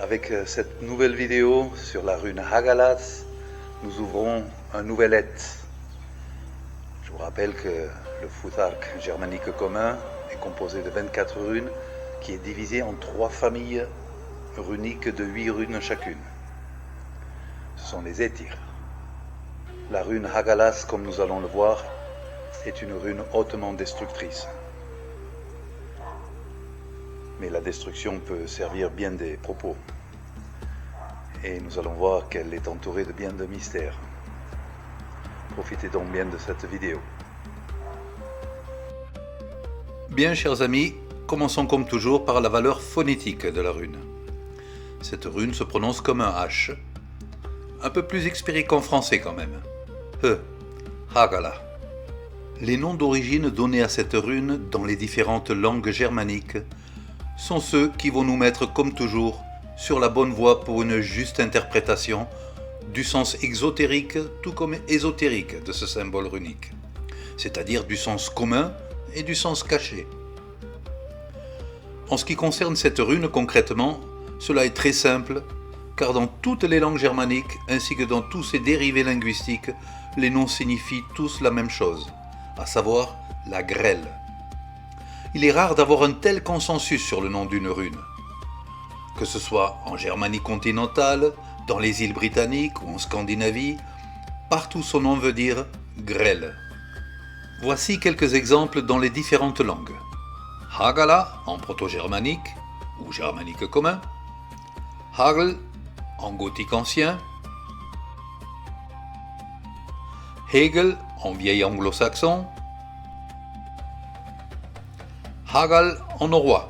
Avec cette nouvelle vidéo sur la rune Hagalas, nous ouvrons un nouvel et. Je vous rappelle que le futhark germanique commun est composé de 24 runes qui est divisé en 3 familles runiques de 8 runes chacune. Ce sont les Éthir. La rune Hagalas, comme nous allons le voir, est une rune hautement destructrice. Mais la destruction peut servir bien des propos. Et nous allons voir qu'elle est entourée de bien de mystères. Profitez donc bien de cette vidéo. Bien, chers amis, commençons comme toujours par la valeur phonétique de la rune. Cette rune se prononce comme un H, un peu plus expiré qu'en français quand même. Hagala. Les noms d'origine donnés à cette rune dans les différentes langues germaniques sont ceux qui vont nous mettre, comme toujours, sur la bonne voie pour une juste interprétation du sens exotérique tout comme ésotérique de ce symbole runique, c'est-à-dire du sens commun et du sens caché. En ce qui concerne cette rune concrètement, cela est très simple, car dans toutes les langues germaniques, ainsi que dans tous ses dérivés linguistiques, les noms signifient tous la même chose, à savoir la grêle. Il est rare d'avoir un tel consensus sur le nom d'une rune. Que ce soit en Germanie continentale, dans les îles britanniques ou en Scandinavie, partout son nom veut dire grêle. Voici quelques exemples dans les différentes langues. Hagala en proto-germanique ou germanique commun, Hagel en gothique ancien, Hegel en vieil anglo-saxon, Hagal en norrois.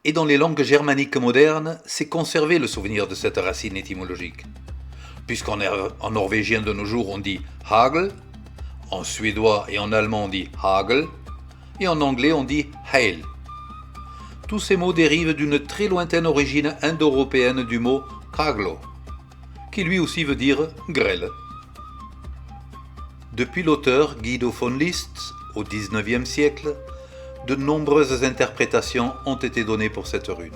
Et dans les langues germaniques modernes, c'est conservé le souvenir de cette racine étymologique. Puisqu'en norvégien de nos jours on dit Hagel, en suédois et en allemand on dit Hagel, et en anglais on dit Hail. Tous ces mots dérivent d'une très lointaine origine indo-européenne du mot Kaglo, qui lui aussi veut dire grêle. Depuis l'auteur Guido von List, au XIXe siècle, de nombreuses interprétations ont été données pour cette rune.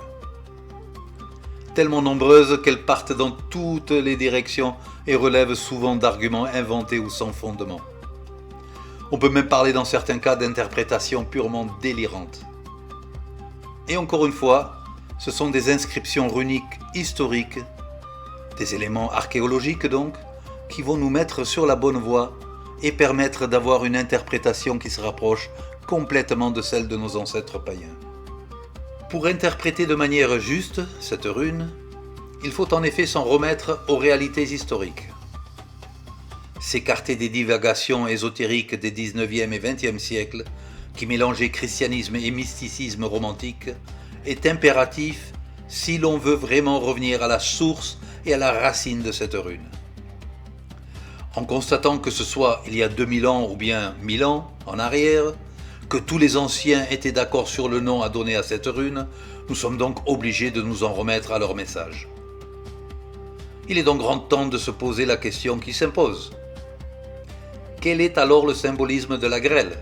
Tellement nombreuses qu'elles partent dans toutes les directions et relèvent souvent d'arguments inventés ou sans fondement. On peut même parler dans certains cas d'interprétations purement délirantes. Et encore une fois, ce sont des inscriptions runiques historiques, des éléments archéologiques donc, qui vont nous mettre sur la bonne voie et permettre d'avoir une interprétation qui se rapproche complètement de celle de nos ancêtres païens. Pour interpréter de manière juste cette rune, il faut en effet s'en remettre aux réalités historiques. S'écarter des divagations ésotériques des XIXe et XXe siècles qui mélangeaient christianisme et mysticisme romantique est impératif si l'on veut vraiment revenir à la source et à la racine de cette rune. En constatant que ce soit il y a 2000 ans ou bien 1000 ans en arrière, que tous les anciens étaient d'accord sur le nom à donner à cette rune, nous sommes donc obligés de nous en remettre à leur message. Il est donc grand temps de se poser la question qui s'impose. Quel est alors le symbolisme de la grêle ?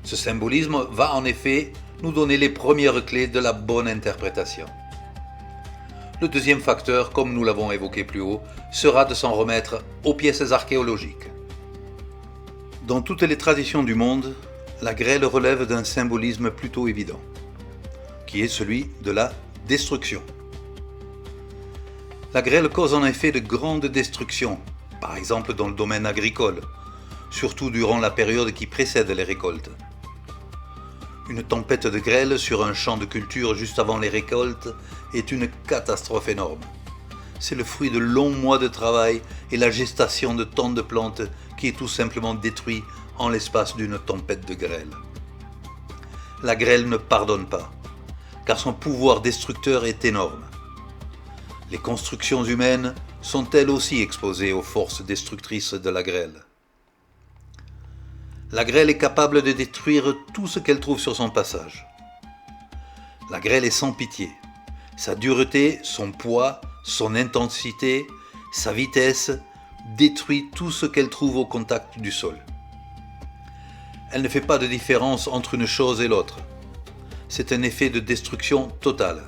Ce symbolisme va en effet nous donner les premières clés de la bonne interprétation. Le deuxième facteur, comme nous l'avons évoqué plus haut, sera de s'en remettre aux pièces archéologiques. Dans toutes les traditions du monde, la grêle relève d'un symbolisme plutôt évident, qui est celui de la destruction. La grêle cause en effet de grandes destructions, par exemple dans le domaine agricole, surtout durant la période qui précède les récoltes. Une tempête de grêle sur un champ de culture juste avant les récoltes est une catastrophe énorme. C'est le fruit de longs mois de travail et la gestation de tant de plantes qui est tout simplement détruit en l'espace d'une tempête de grêle. La grêle ne pardonne pas, car son pouvoir destructeur est énorme. Les constructions humaines sont elles aussi exposées aux forces destructrices de la grêle. La grêle est capable de détruire tout ce qu'elle trouve sur son passage. La grêle est sans pitié. Sa dureté, son poids, son intensité, sa vitesse détruit tout ce qu'elle trouve au contact du sol. Elle ne fait pas de différence entre une chose et l'autre. c'est un effet de destruction totale.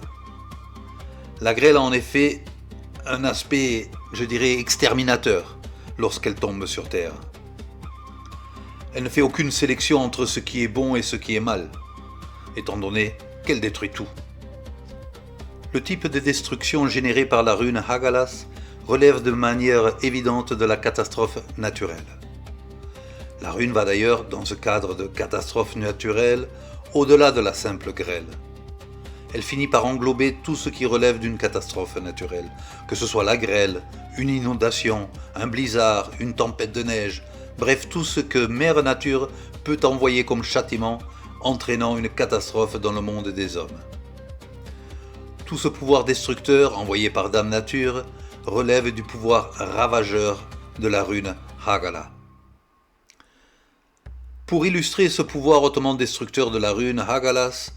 La grêle a en effet un aspect, je dirais, exterminateur lorsqu'elle tombe sur Terre. Elle ne fait aucune sélection entre ce qui est bon et ce qui est mal, étant donné qu'elle détruit tout. Le type de destruction générée par la rune Hagalas relève de manière évidente de la catastrophe naturelle. La rune va d'ailleurs, dans ce cadre de catastrophe naturelle, au-delà de la simple grêle. Elle finit par englober tout ce qui relève d'une catastrophe naturelle, que ce soit la grêle, une inondation, un blizzard, une tempête de neige, bref tout ce que Mère Nature peut envoyer comme châtiment, entraînant une catastrophe dans le monde des hommes. Tout ce pouvoir destructeur envoyé par Dame Nature relève du pouvoir ravageur de la rune Hagala. Pour illustrer ce pouvoir hautement destructeur de la rune Hagalas,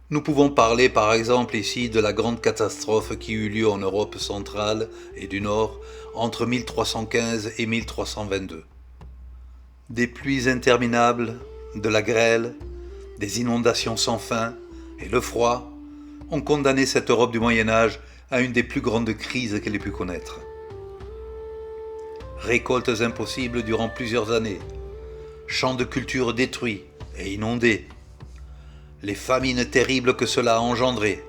nous pouvons parler par exemple ici de la grande catastrophe qui eut lieu en Europe centrale et du Nord entre 1315 et 1322. Des pluies interminables, de la grêle, des inondations sans fin et le froid ont condamné cette Europe du Moyen-Âge à une des plus grandes crises qu'elle ait pu connaître. Récoltes impossibles durant plusieurs années, champs de culture détruits et inondés, les famines terribles que cela a engendrées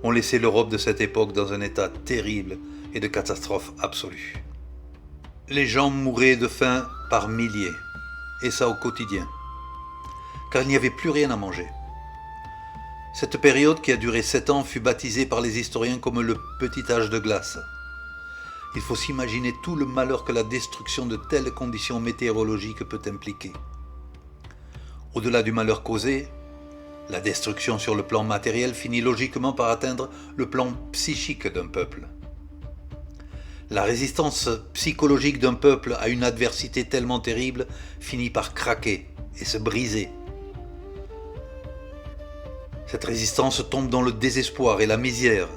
ont laissé l'Europe de cette époque dans un état terrible et de catastrophe absolue. Les gens mouraient de faim par milliers, et ça au quotidien, car il n'y avait plus rien à manger. Cette période qui a duré 7 ans fut baptisée par les historiens comme le petit âge de glace. Il faut s'imaginer tout le malheur que la destruction de telles conditions météorologiques peut impliquer. Au-delà du malheur causé, la destruction sur le plan matériel finit logiquement par atteindre le plan psychique d'un peuple. La résistance psychologique d'un peuple à une adversité tellement terrible finit par craquer et se briser. Cette résistance tombe dans le désespoir et la misère,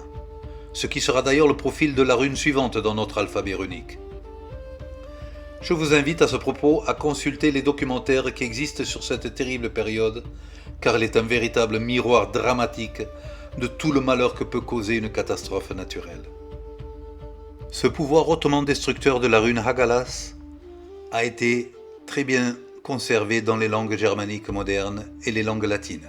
ce qui sera d'ailleurs le profil de la rune suivante dans notre alphabet runique. Je vous invite à ce propos à consulter les documentaires qui existent sur cette terrible période, car elle est un véritable miroir dramatique de tout le malheur que peut causer une catastrophe naturelle. Ce pouvoir hautement destructeur de la rune Hagalas a été très bien conservé dans les langues germaniques modernes et les langues latines.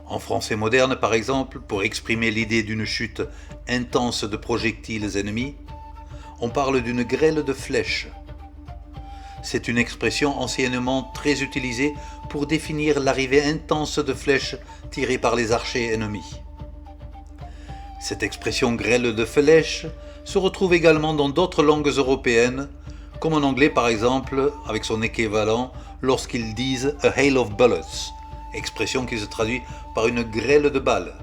En français moderne, par exemple, pour exprimer l'idée d'une chute intense de projectiles ennemis, on parle d'une grêle de flèches. C'est une expression anciennement très utilisée pour définir l'arrivée intense de flèches tirées par les archers ennemis. Cette expression grêle de flèches se retrouve également dans d'autres langues européennes, comme en anglais par exemple, avec son équivalent lorsqu'ils disent « a hail of bullets », expression qui se traduit par une grêle de balles.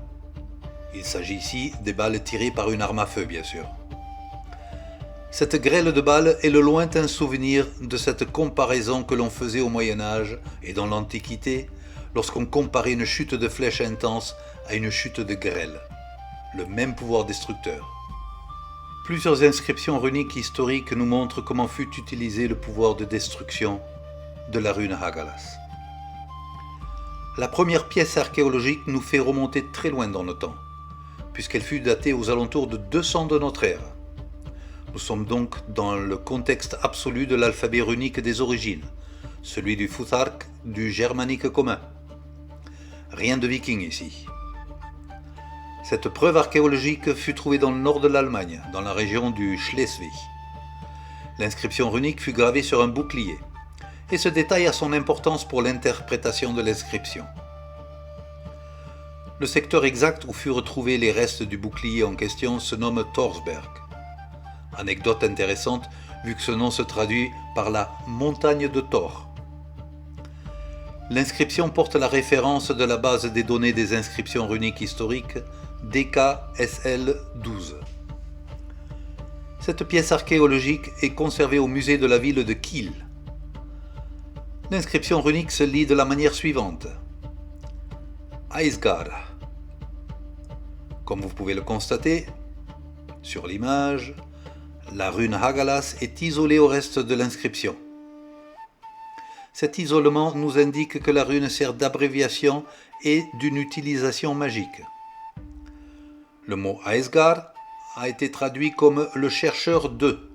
Il s'agit ici des balles tirées par une arme à feu, bien sûr. Cette grêle de balles est le lointain souvenir de cette comparaison que l'on faisait au Moyen-Âge et dans l'Antiquité, lorsqu'on comparait une chute de flèches intense à une chute de grêle, le même pouvoir destructeur. Plusieurs inscriptions runiques historiques nous montrent comment fut utilisé le pouvoir de destruction de la rune Hagalas. La première pièce archéologique nous fait remonter très loin dans le temps, puisqu'elle fut datée aux alentours de 200 de notre ère. Nous sommes donc dans le contexte absolu de l'alphabet runique des origines, celui du Futhark du germanique commun. Rien de viking ici. Cette preuve archéologique fut trouvée dans le nord de l'Allemagne, dans la région du Schleswig. L'inscription runique fut gravée sur un bouclier, et ce détail a son importance pour l'interprétation de l'inscription. Le secteur exact où furent retrouvés les restes du bouclier en question se nomme Torsberg. Anecdote intéressante vu que ce nom se traduit par la montagne de Thor. L'inscription porte la référence de la base des données des inscriptions runiques historiques DKSL 12. Cette pièce archéologique est conservée au musée de la ville de Kiel. L'inscription runique se lit de la manière suivante. Aisgar. Comme vous pouvez le constater, sur l'image, la rune Hagalas est isolée au reste de l'inscription. Cet isolement nous indique que la rune sert d'abréviation et d'une utilisation magique. Le mot Aesgar a été traduit comme le chercheur de.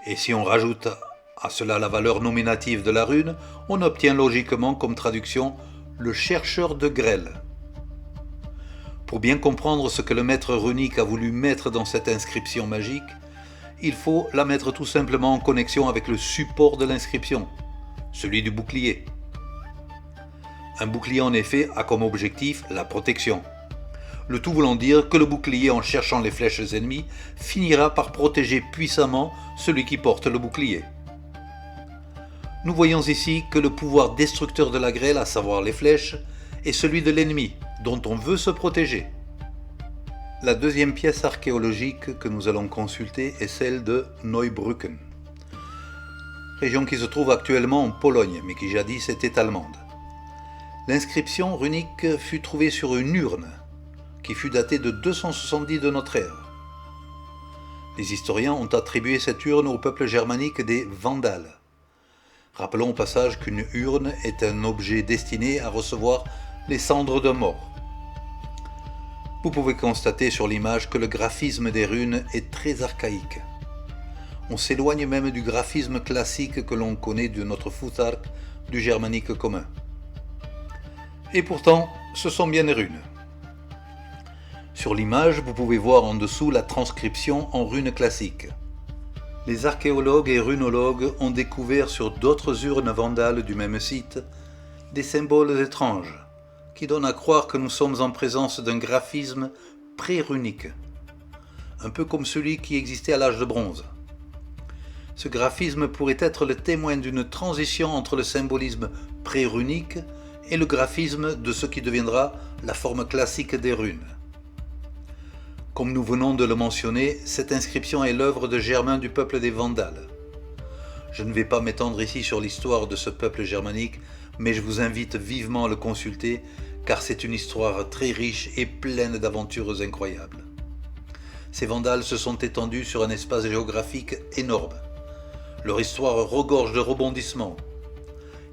Et si on rajoute à cela la valeur nominative de la rune, on obtient logiquement comme traduction le chercheur de grêle. Pour bien comprendre ce que le maître runique a voulu mettre dans cette inscription magique, il faut la mettre tout simplement en connexion avec le support de l'inscription, celui du bouclier. Un bouclier en effet a comme objectif la protection. Le tout voulant dire que le bouclier, en cherchant les flèches ennemies, finira par protéger puissamment celui qui porte le bouclier. Nous voyons ici que le pouvoir destructeur de la grêle, à savoir les flèches, est celui de l'ennemi, dont on veut se protéger. La deuxième pièce archéologique que nous allons consulter est celle de Neubrücken, région qui se trouve actuellement en Pologne, mais qui jadis était allemande. L'inscription runique fut trouvée sur une urne, qui fut datée de 270 de notre ère. Les historiens ont attribué cette urne au peuple germanique des Vandales. Rappelons au passage qu'une urne est un objet destiné à recevoir les cendres d'un mort. Vous pouvez constater sur l'image que le graphisme des runes est très archaïque. On s'éloigne même du graphisme classique que l'on connaît de notre Futhark du germanique commun. Et pourtant, ce sont bien des runes. Sur l'image, vous pouvez voir en dessous la transcription en runes classiques. Les archéologues et runologues ont découvert sur d'autres urnes vandales du même site des symboles étranges qui donnent à croire que nous sommes en présence d'un graphisme pré-runique, un peu comme celui qui existait à l'âge de bronze. Ce graphisme pourrait être le témoin d'une transition entre le symbolisme pré-runique et le graphisme de ce qui deviendra la forme classique des runes. Comme nous venons de le mentionner, cette inscription est l'œuvre de Germain du peuple des Vandales. Je ne vais pas m'étendre ici sur l'histoire de ce peuple germanique, mais je vous invite vivement à le consulter, car c'est une histoire très riche et pleine d'aventures incroyables. Ces Vandales se sont étendus sur un espace géographique énorme. Leur histoire regorge de rebondissements.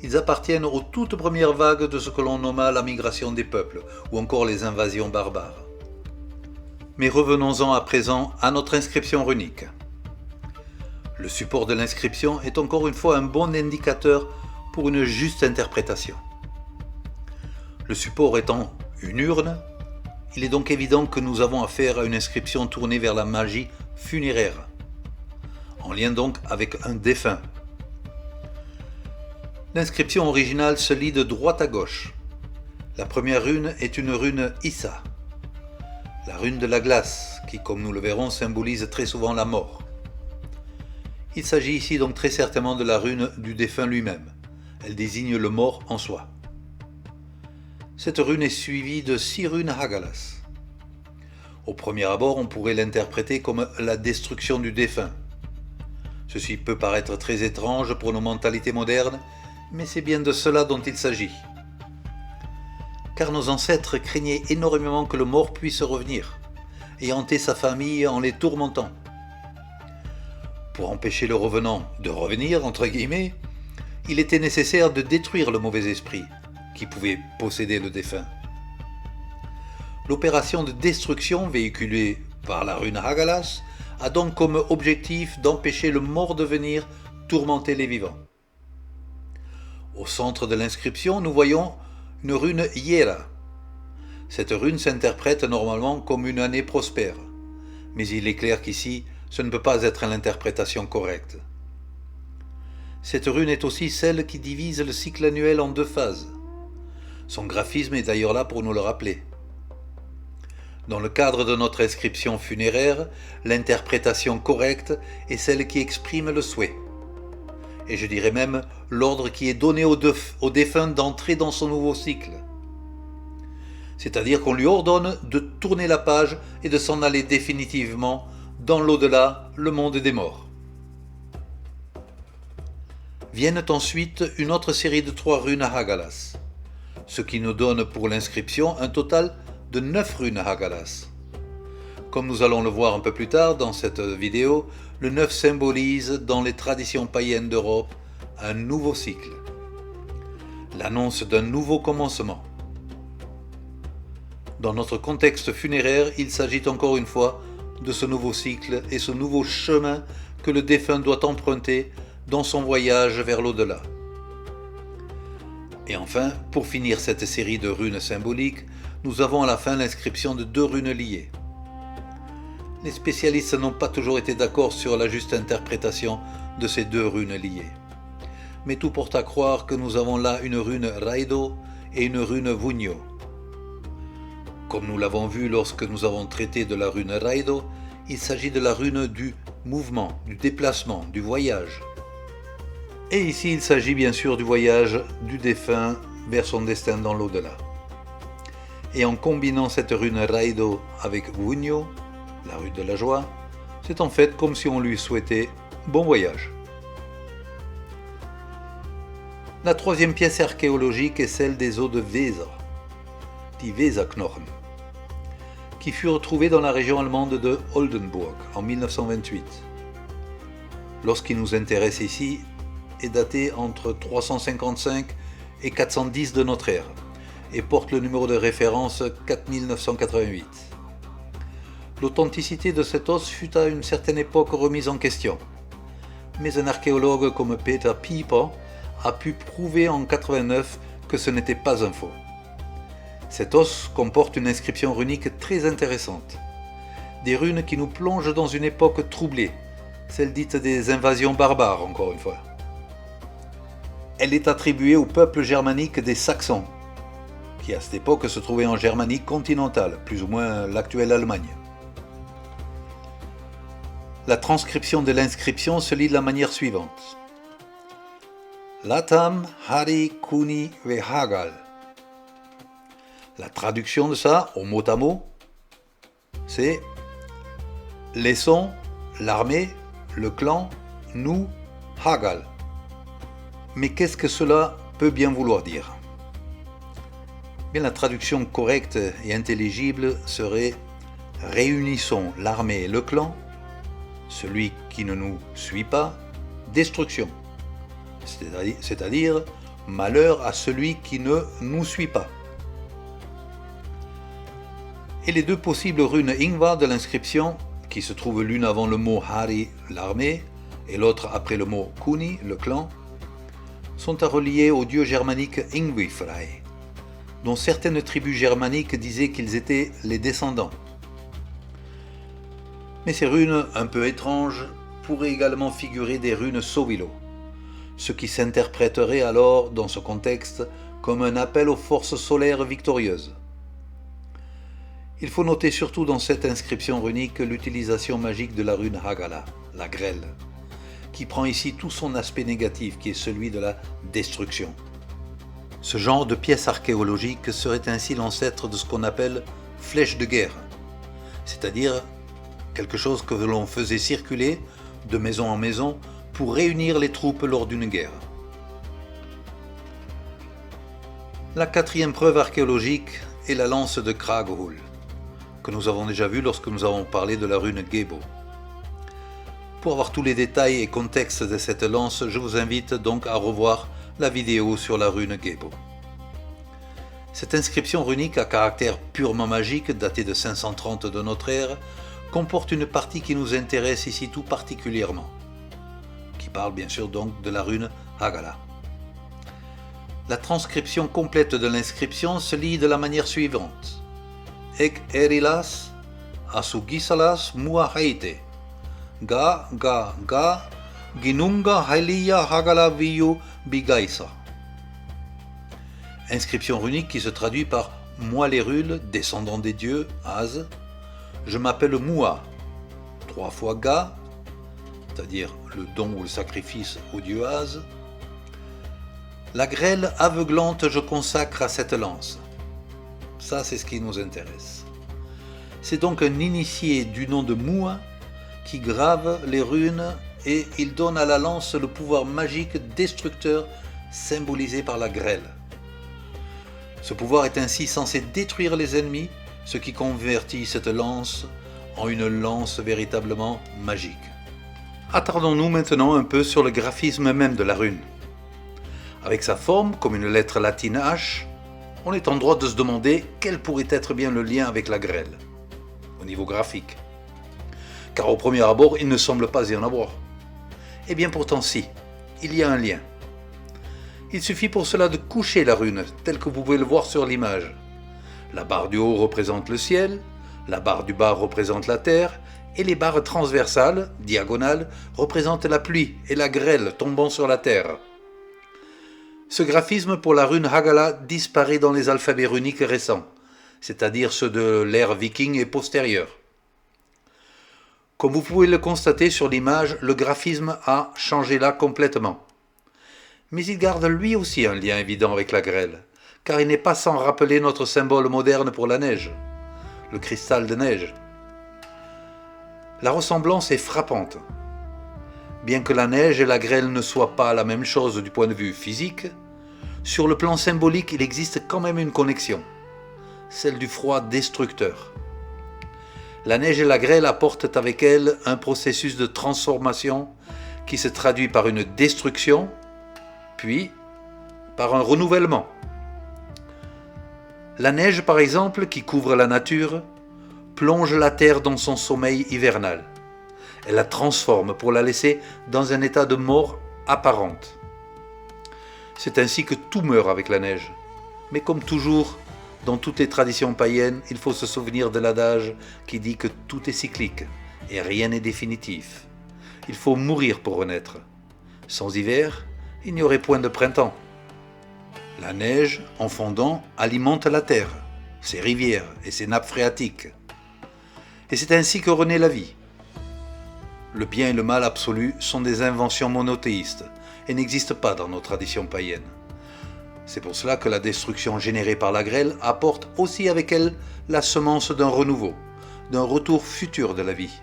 Ils appartiennent aux toutes premières vagues de ce que l'on nomma la migration des peuples, ou encore les invasions barbares. Mais revenons-en à présent à notre inscription runique. Le support de l'inscription est encore une fois un bon indicateur pour une juste interprétation. Le support étant une urne, il est donc évident que nous avons affaire à une inscription tournée vers la magie funéraire, en lien donc avec un défunt. L'inscription originale se lit de droite à gauche. La première rune est une rune Issa, la rune de la glace, qui, comme nous le verrons, symbolise très souvent la mort. Il s'agit ici donc très certainement de la rune du défunt lui-même. Elle désigne le mort en soi. Cette rune est suivie de 6 runes Hagalas. Au premier abord, on pourrait l'interpréter comme la destruction du défunt. Ceci peut paraître très étrange pour nos mentalités modernes, mais c'est bien de cela dont il s'agit. Car nos ancêtres craignaient énormément que le mort puisse revenir et hanter sa famille en les tourmentant. Pour empêcher le revenant de revenir, entre guillemets, il était nécessaire de détruire le mauvais esprit qui pouvait posséder le défunt. L'opération de destruction véhiculée par la rune Hagalas a donc comme objectif d'empêcher le mort de venir tourmenter les vivants. Au centre de l'inscription, nous voyons une rune Yera. Cette rune s'interprète normalement comme une année prospère, mais il est clair qu'ici, ce ne peut pas être l'interprétation correcte. Cette rune est aussi celle qui divise le cycle annuel en 2 phases. Son graphisme est d'ailleurs là pour nous le rappeler. Dans le cadre de notre inscription funéraire, l'interprétation correcte est celle qui exprime le souhait. Et je dirais même l'ordre qui est donné au défunt d'entrer dans son nouveau cycle. C'est-à-dire qu'on lui ordonne de tourner la page et de s'en aller définitivement dans l'au-delà, le monde des morts. Viennent ensuite une autre série de 3 runes Hagalas, ce qui nous donne pour l'inscription un total de 9 runes Hagalas. Comme nous allons le voir un peu plus tard dans cette vidéo, le 9 symbolise, dans les traditions païennes d'Europe, un nouveau cycle, l'annonce d'un nouveau commencement. Dans notre contexte funéraire, il s'agit encore une fois de ce nouveau cycle et ce nouveau chemin que le défunt doit emprunter dans son voyage vers l'au-delà. Et enfin, pour finir cette série de runes symboliques, nous avons à la fin l'inscription de 2 runes liées. Les spécialistes n'ont pas toujours été d'accord sur la juste interprétation de ces 2 runes liées. Mais tout porte à croire que nous avons là une rune Raido et une rune Vunyo. Comme nous l'avons vu lorsque nous avons traité de la rune Raido, il s'agit de la rune du mouvement, du déplacement, du voyage. Et ici, il s'agit bien sûr du voyage du défunt vers son destin dans l'au-delà. Et en combinant cette rune Raido avec Vunyo, la rune de la joie, c'est en fait comme si on lui souhaitait bon voyage. La 3e pièce archéologique est celle des os de Weser, die Weserknochen, qui fut retrouvée dans la région allemande de Oldenburg en 1928. Lorsqu'il nous intéresse ici, est daté entre 355 et 410 de notre ère et porte le numéro de référence 4988. L'authenticité de cet os fut à une certaine époque remise en question, mais un archéologue comme Peter Pieper a pu prouver en 89 que ce n'était pas un faux. Cet os comporte une inscription runique très intéressante, des runes qui nous plongent dans une époque troublée, celle dite des invasions barbares encore une fois. Elle est attribuée au peuple germanique des Saxons, qui à cette époque se trouvait en Germanie continentale, plus ou moins l'actuelle Allemagne. La transcription de l'inscription se lit de la manière suivante. Latam Hari Kuni Vehagal. La traduction de ça, au mot à mot, c'est laissons l'armée, le clan, nous, Hagal. Mais qu'est-ce que cela peut bien vouloir dire ? Bien, la traduction correcte et intelligible serait « Réunissons l'armée et le clan, celui qui ne nous suit pas, destruction », c'est-à-dire « malheur à celui qui ne nous suit pas ». Et les 2 possibles runes Ingvar de l'inscription, qui se trouvent l'une avant le mot Hari, l'armée, et l'autre après le mot Kuni, le clan, sont à relier au dieu germanique Ingvifrei, dont certaines tribus germaniques disaient qu'ils étaient les descendants. Mais ces runes un peu étranges pourraient également figurer des runes Sowilo, ce qui s'interpréterait alors dans ce contexte comme un appel aux forces solaires victorieuses. Il faut noter surtout dans cette inscription runique l'utilisation magique de la rune Hagala, la grêle, qui prend ici tout son aspect négatif qui est celui de la destruction. Ce genre de pièce archéologique serait ainsi l'ancêtre de ce qu'on appelle flèche de guerre, c'est-à-dire quelque chose que l'on faisait circuler de maison en maison pour réunir les troupes lors d'une guerre. La 4e preuve archéologique est la lance de Kraghul, que nous avons déjà vue lorsque nous avons parlé de la rune Gebo. Pour avoir tous les détails et contextes de cette lance, je vous invite donc à revoir la vidéo sur la rune Gebo. Cette inscription runique à caractère purement magique, datée de 530 de notre ère, comporte une partie qui nous intéresse ici tout particulièrement, qui parle bien sûr donc de la rune Hagala. La transcription complète de l'inscription se lit de la manière suivante. Ek erilas asugisalas muahaite. Ga, ginunga haliya hagala viyu bigaisa. Inscription runique qui se traduit par moi les rules, descendant des dieux, Az. Je m'appelle Mua, 3 fois Ga, c'est-à-dire le don ou le sacrifice au dieu Az. La grêle aveuglante je consacre à cette lance. Ça, c'est ce qui nous intéresse. C'est donc un initié du nom de Mua qui grave les runes et il donne à la lance le pouvoir magique destructeur symbolisé par la grêle. Ce pouvoir est ainsi censé détruire les ennemis, ce qui convertit cette lance en une lance véritablement magique. Attardons-nous maintenant un peu sur le graphisme même de la rune. Avec sa forme comme une lettre latine H, on est en droit de se demander quel pourrait être bien le lien avec la grêle, au niveau graphique. Car au premier abord, il ne semble pas y en avoir. Eh bien pourtant si, il y a un lien. Il suffit pour cela de coucher la rune, telle que vous pouvez le voir sur l'image. La barre du haut représente le ciel, la barre du bas représente la terre, et les barres transversales, diagonales, représentent la pluie et la grêle tombant sur la terre. Ce graphisme pour la rune Haggala disparaît dans les alphabets runiques récents, c'est-à-dire ceux de l'ère viking et postérieure. Comme vous pouvez le constater sur l'image, le graphisme a changé là complètement. Mais il garde lui aussi un lien évident avec la grêle, car il n'est pas sans rappeler notre symbole moderne pour la neige, le cristal de neige. La ressemblance est frappante. Bien que la neige et la grêle ne soient pas la même chose du point de vue physique, sur le plan symbolique, il existe quand même une connexion, celle du froid destructeur. La neige et la grêle apportent avec elles un processus de transformation qui se traduit par une destruction, puis par un renouvellement. La neige, par exemple, qui couvre la nature, plonge la terre dans son sommeil hivernal. Elle la transforme pour la laisser dans un état de mort apparente. C'est ainsi que tout meurt avec la neige. Mais comme toujours, dans toutes les traditions païennes, il faut se souvenir de l'adage qui dit que tout est cyclique et rien n'est définitif. Il faut mourir pour renaître. Sans hiver, il n'y aurait point de printemps. La neige, en fondant, alimente la terre, ses rivières et ses nappes phréatiques. Et c'est ainsi que renaît la vie. Le bien et le mal absolu sont des inventions monothéistes et n'existent pas dans nos traditions païennes. C'est pour cela que la destruction générée par la grêle apporte aussi avec elle la semence d'un renouveau, d'un retour futur de la vie.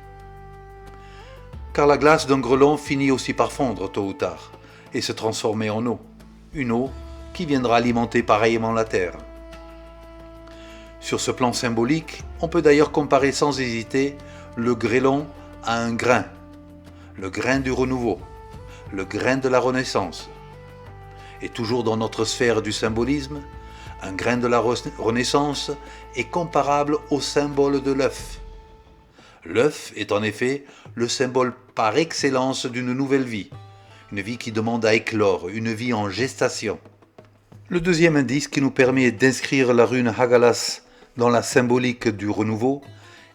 Car la glace d'un grelon finit aussi par fondre tôt ou tard et se transformer en eau, une eau qui viendra alimenter pareillement la terre. Sur ce plan symbolique, on peut d'ailleurs comparer sans hésiter le grêlon à un grain, le grain du renouveau, le grain de la renaissance. Et toujours dans notre sphère du symbolisme, un grain de la renaissance est comparable au symbole de l'œuf. L'œuf est en effet le symbole par excellence d'une nouvelle vie, une vie qui demande à éclore, une vie en gestation. Le deuxième indice qui nous permet d'inscrire la rune Hagalas dans la symbolique du renouveau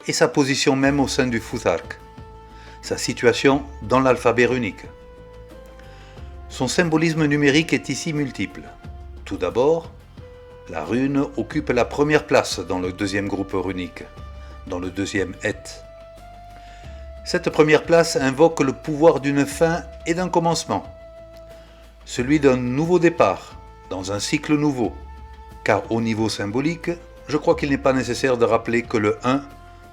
est sa position même au sein du Futhark, sa situation dans l'alphabet runique. Son symbolisme numérique est ici multiple. Tout d'abord, la rune occupe la première place dans le deuxième groupe runique, dans le deuxième Et. Cette première place invoque le pouvoir d'une fin et d'un commencement, celui d'un nouveau départ, dans un cycle nouveau, car au niveau symbolique, je crois qu'il n'est pas nécessaire de rappeler que le 1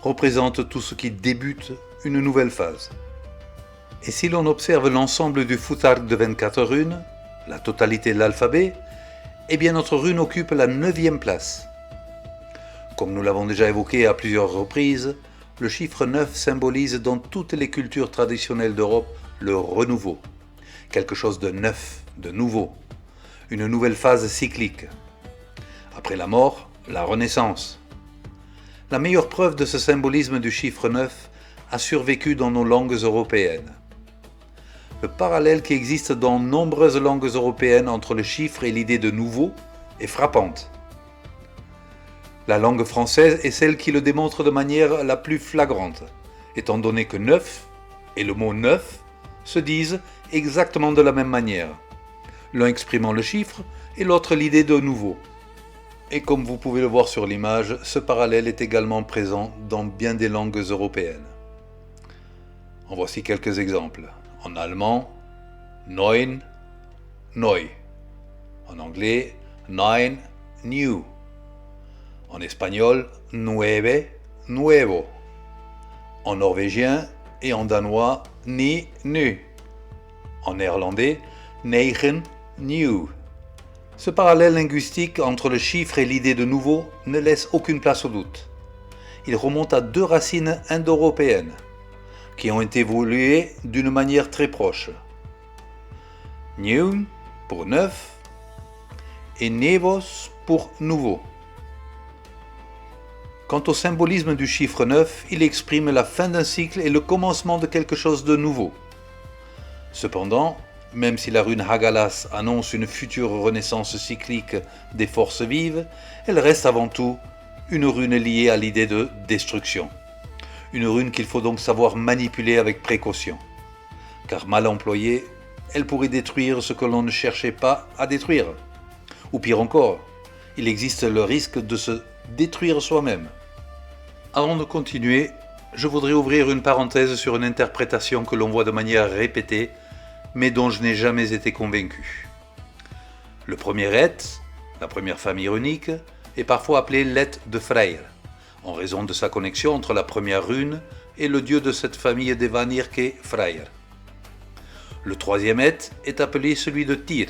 représente tout ce qui débute une nouvelle phase. Et si l'on observe l'ensemble du Futhark de 24 runes, la totalité de l'alphabet, eh bien notre rune occupe la 9e place. Comme nous l'avons déjà évoqué à plusieurs reprises, le chiffre 9 symbolise dans toutes les cultures traditionnelles d'Europe le renouveau, quelque chose de neuf, de nouveau, une nouvelle phase cyclique. Après la mort, la renaissance. La meilleure preuve de ce symbolisme du chiffre 9 a survécu dans nos langues européennes. Le parallèle qui existe dans nombreuses langues européennes entre le chiffre et l'idée de nouveau est frappante. La langue française est celle qui le démontre de manière la plus flagrante, étant donné que neuf et le mot neuf se disent exactement de la même manière, l'un exprimant le chiffre et l'autre l'idée de nouveau. Et comme vous pouvez le voir sur l'image, ce parallèle est également présent dans bien des langues européennes. En voici quelques exemples. En allemand, neun, neu. En anglais, nine, new. En espagnol, nueve, nuevo. En norvégien et en danois, ni, nu. En néerlandais, negen, new. Ce parallèle linguistique entre le chiffre et l'idée de nouveau ne laisse aucune place au doute. Il remonte à deux racines indo-européennes qui ont évolué d'une manière très proche. Nieuw pour neuf et Nevos pour nouveau. Quant au symbolisme du chiffre 9, il exprime la fin d'un cycle et le commencement de quelque chose de nouveau. Cependant, même si la rune Hagalas annonce une future renaissance cyclique des forces vives, elle reste avant tout une rune liée à l'idée de destruction. Une rune qu'il faut donc savoir manipuler avec précaution. Car mal employée, elle pourrait détruire ce que l'on ne cherchait pas à détruire. Ou pire encore, il existe le risque de se détruire soi-même. Avant de continuer, je voudrais ouvrir une parenthèse sur une interprétation que l'on voit de manière répétée, mais dont je n'ai jamais été convaincu. Le premier Et, la première famille runique, est parfois appelé l'Et de Freyr, en raison de sa connexion entre la première rune et le dieu de cette famille des Vanir qu'est Freyr. Le troisième Et est appelé celui de Tyr,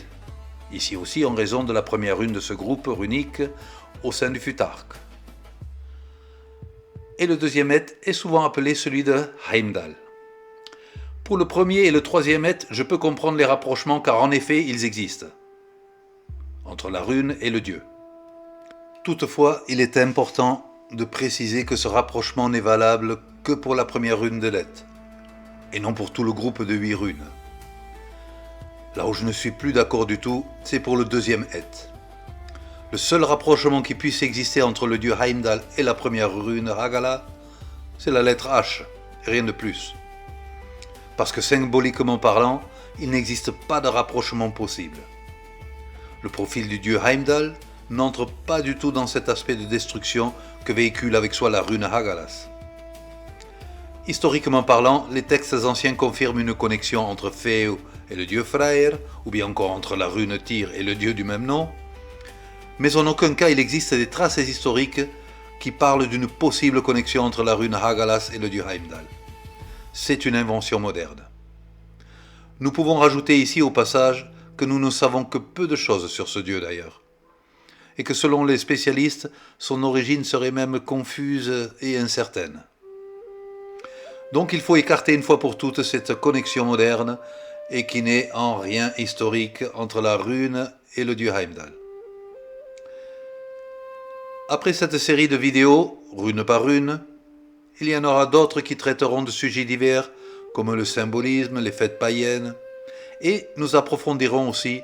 ici aussi en raison de la première rune de ce groupe runique au sein du Futhark. Et le deuxième Et est souvent appelé celui de Heimdall. Pour le premier et le troisième Et, je peux comprendre les rapprochements car en effet ils existent, entre la rune et le dieu. Toutefois, il est important de préciser que ce rapprochement n'est valable que pour la première rune de l'Et, et non pour tout le groupe de 8 runes. Là où je ne suis plus d'accord du tout, c'est pour le deuxième Et. Le seul rapprochement qui puisse exister entre le dieu Heimdall et la première rune Hagala, c'est la lettre H, et rien de plus. Parce que symboliquement parlant, il n'existe pas de rapprochement possible. Le profil du dieu Heimdall n'entre pas du tout dans cet aspect de destruction que véhicule avec soi la rune Hagalas. Historiquement parlant, les textes anciens confirment une connexion entre Féu et le dieu Freyr, ou bien encore entre la rune Tyr et le dieu du même nom, mais en aucun cas il existe des traces historiques qui parlent d'une possible connexion entre la rune Hagalas et le dieu Heimdall. C'est une invention moderne. Nous pouvons rajouter ici au passage que nous ne savons que peu de choses sur ce dieu d'ailleurs, et que selon les spécialistes, son origine serait même confuse et incertaine. Donc il faut écarter une fois pour toutes cette connexion moderne et qui n'est en rien historique entre la rune et le dieu Heimdall. Après cette série de vidéos, rune par rune, il y en aura d'autres qui traiteront de sujets divers comme le symbolisme, les fêtes païennes, et nous approfondirons aussi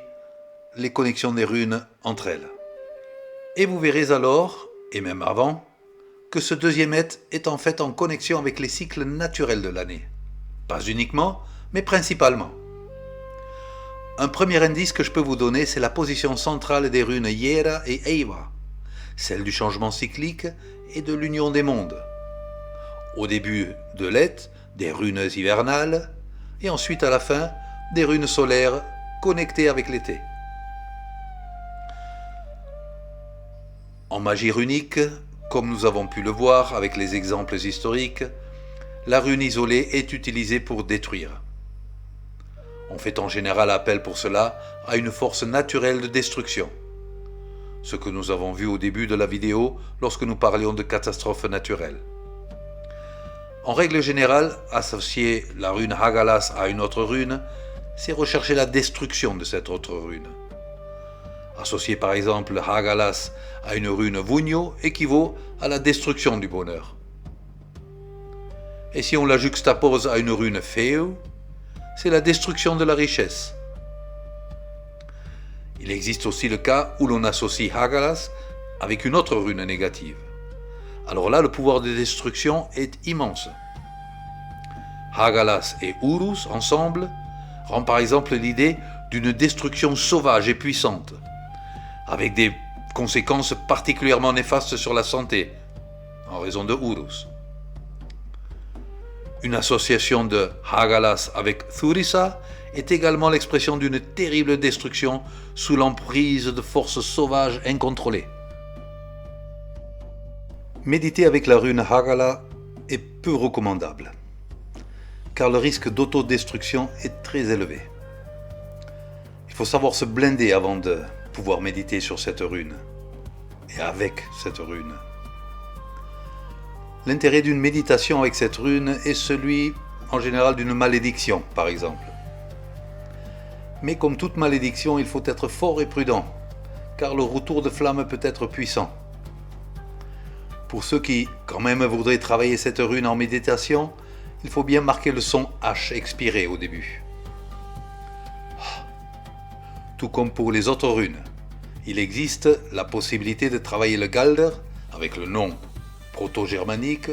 les connexions des runes entre elles. Et vous verrez alors, et même avant, que ce deuxième Et est en fait en connexion avec les cycles naturels de l'année. Pas uniquement, mais principalement. Un premier indice que je peux vous donner, c'est la position centrale des runes Yera et Eiva, celle du changement cyclique et de l'union des mondes. Au début de l'Et, des runes hivernales, et ensuite à la fin, des runes solaires connectées avec l'été. En magie runique, comme nous avons pu le voir avec les exemples historiques, la rune isolée est utilisée pour détruire. On fait en général appel pour cela à une force naturelle de destruction, ce que nous avons vu au début de la vidéo lorsque nous parlions de catastrophes naturelles. En règle générale, associer la rune Hagalas à une autre rune, c'est rechercher la destruction de cette autre rune. Associer par exemple Hagalas à une rune Vunio équivaut à la destruction du bonheur. Et si on la juxtapose à une rune Féu, c'est la destruction de la richesse. Il existe aussi le cas où l'on associe Hagalas avec une autre rune négative. Alors là, le pouvoir de destruction est immense. Hagalas et Urus, ensemble, rend par exemple l'idée d'une destruction sauvage et puissante, avec des conséquences particulièrement néfastes sur la santé, en raison de Urus. Une association de Hagalas avec Thurisa est également l'expression d'une terrible destruction sous l'emprise de forces sauvages incontrôlées. Méditer avec la rune Hagala est peu recommandable, car le risque d'autodestruction est très élevé. Il faut savoir se blinder avant de pouvoir méditer sur cette rune, et avec cette rune. L'intérêt d'une méditation avec cette rune est celui, en général, d'une malédiction, par exemple. Mais comme toute malédiction, il faut être fort et prudent, car le retour de flamme peut être puissant. Pour ceux qui, quand même, voudraient travailler cette rune en méditation, il faut bien marquer le son H expiré au début. Tout comme pour les autres runes, il existe la possibilité de travailler le Galder avec le nom proto-germanique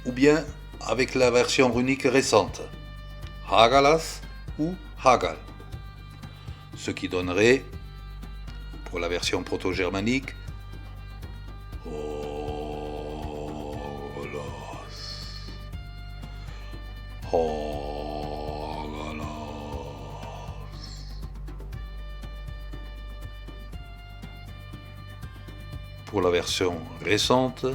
ou bien avec la version runique récente, Hagalas ou Hagal, ce qui donnerait, pour la version proto-germanique, pour la version récente,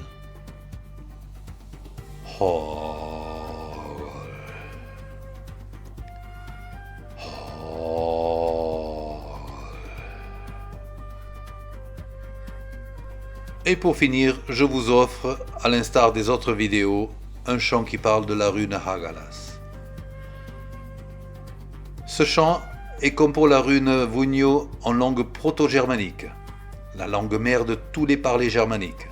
et pour finir, je vous offre, à l'instar des autres vidéos, un chant qui parle de la rune Hagalas. Ce chant est comme pour la rune Vunio en langue proto-germanique, la langue mère de tous les parlers germaniques.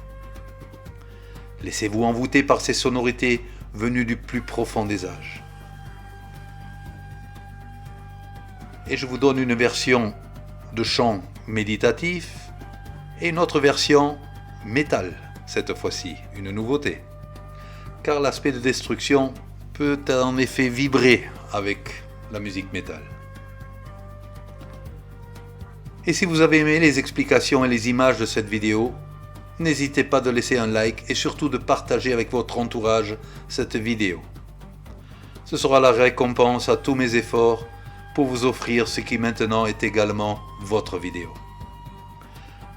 Laissez-vous envoûter par ces sonorités venues du plus profond des âges. Et je vous donne une version de chant méditatif et une autre version métal, cette fois-ci, une nouveauté. Car l'aspect de destruction peut en effet vibrer avec la musique métal. Et si vous avez aimé les explications et les images de cette vidéo, n'hésitez pas de laisser un like et surtout de partager avec votre entourage cette vidéo. Ce sera la récompense à tous mes efforts pour vous offrir ce qui maintenant est également votre vidéo.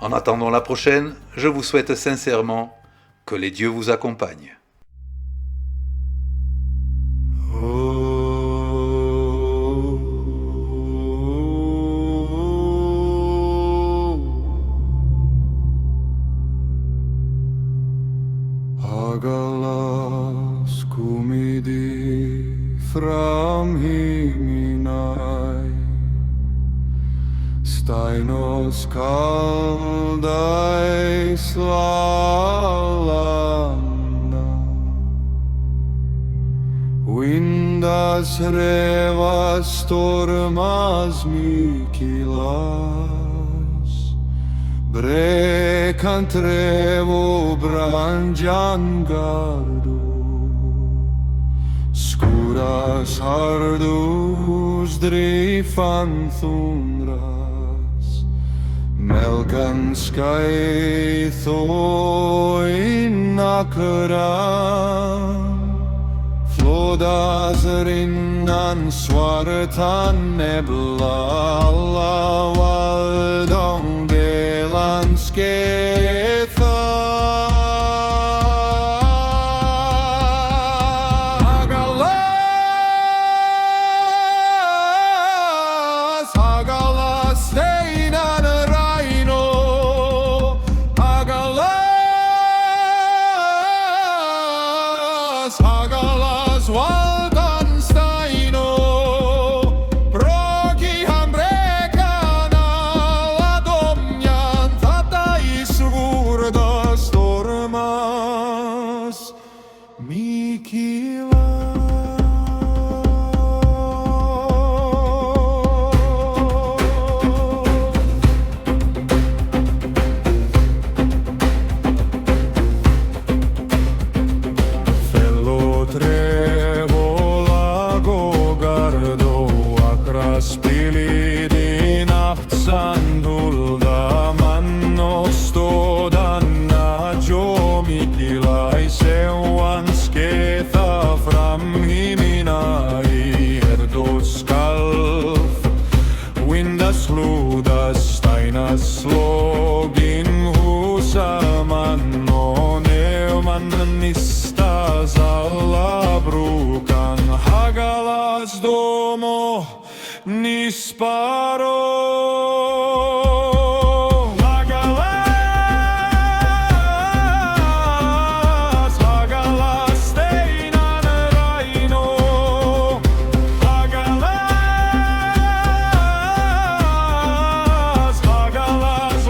En attendant la prochaine, je vous souhaite sincèrement que les dieux vous accompagnent. Hagalas kumidi fram himinai Stainos kaldai slalanda Vindas revas stormas mikilas Brekan trevo branjan gardu Skuras hardus drifan thundras Melkan skaitho in akran Flodas rinnan svartan nebla Alla valdong delan sketha Hagalas steinan raino Hagalas valdan staino Progi hambrekana ladomnjan Tata isgurda stormas Mikila Spili nahtsandulda manno stodanna jomikilai seuan sketha fram himinai erdoskalf windas ludas stainas slogin husamanno neuman nistas alla brukan Hagalas domo Nisparo Hagalas Hagalas steinan raino Hagalas Hagalas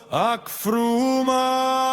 Ak fruman